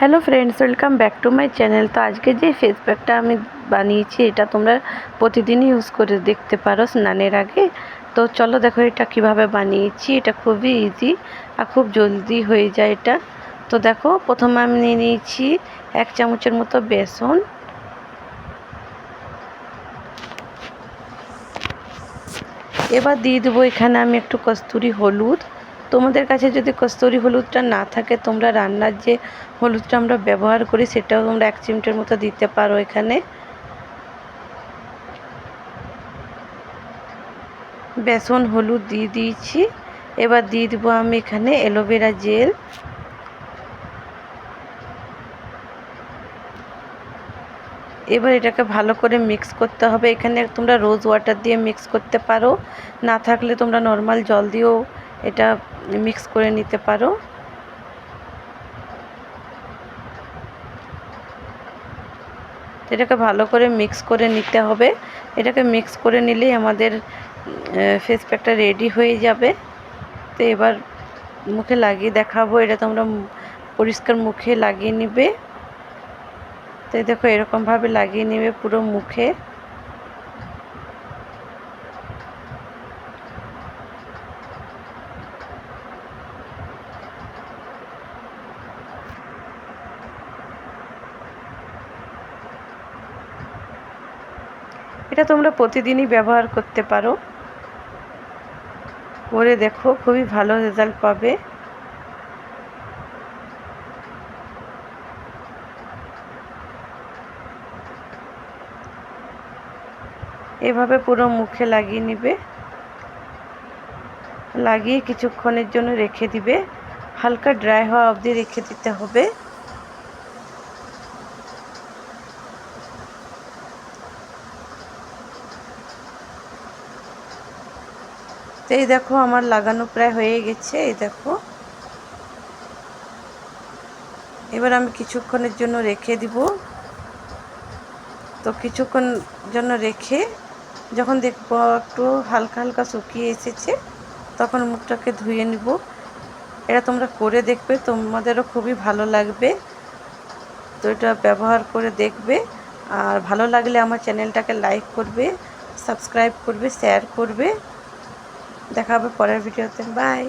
Hello friends, welcome back to my channel. তো আজকে যে ফেস প্যাকটা আমি বানিয়েছি এটা তোমরা প্রতিদিনই ইউজ করে দেখতে পারো স্নানের আগে। তো চলো দেখো এটা কিভাবে বানিয়েছি। এটা খুবই ইজি আর খুব জলদি হয়ে যায় এটা। তো দেখো প্রথমে আমি নিয়ে নিয়েছি 1 চামচের মতো বেসন। এবার দিয়ে দেবো এখানে আমি একটু কস্তুরি হলুদ। তোমাদের কাছে যদি কস্তুরি হলুদটা না থাকে তোমরা রান্নার যে হলুদটা আমরা ব্যবহার করি সেটাও তোমরা 1 চিমটের মতো দিতে পারো এখানে। বেসন হলুদ দিয়ে দিয়েছি। এবার দিয়ে দেবো আমি এখানে অ্যালোভেরা জেল। এবার এটাকে ভালো করে মিক্স করতে হবে। এখানে তোমরা রোজ ওয়াটার দিয়ে মিক্স করতে পারো, না থাকলে তোমরা নর্মাল জল দিয়েও এটা মিক্স করে নিতে পারো। এটাকে ভালো করে মিক্স করে নিতে হবে। এটাকে মিক্স করে নিলেই আমাদের ফেস প্যাকটা রেডি হয়ে যাবে। তো এবার মুখে লাগিয়ে দেখাবো। এটা তোমরা পরিষ্কার মুখে লাগিয়ে নিবে। তো দেখো এরকমভাবে লাগিয়ে নেবে পুরো মুখে। এটা তোমরা প্রতিদিনই ব্যবহার করতে পারো। করে দেখো খুবই ভালো রেজাল্ট পাবে। এভাবে পুরো মুখে লাগিয়ে নিবে। লাগিয়ে কিছুক্ষণের জন্য রেখে দিবে। হালকা ড্রাই হওয়া অবধি রেখে দিতে হবে। তো এই দেখো আমার লাগানো প্রায় হয়ে গেছে। এই দেখো এবার আমি কিছুক্ষণের জন্য রেখে দিব। তো কিছুক্ষণ জন্য রেখে যখন দেখবো একটু হালকা হালকা শুকিয়ে এসেছে তখন মুখটাকে ধুয়ে নিব। এটা তোমরা করে দেখবে, তোমাদেরও খুবই ভালো লাগবে। তো এটা ব্যবহার করে দেখবে। আর ভালো লাগলে আমার চ্যানেলটাকে লাইক করবে, সাবস্ক্রাইব করবে, শেয়ার করবে। দেখা হবে পরের ভিডিওতে। বাই।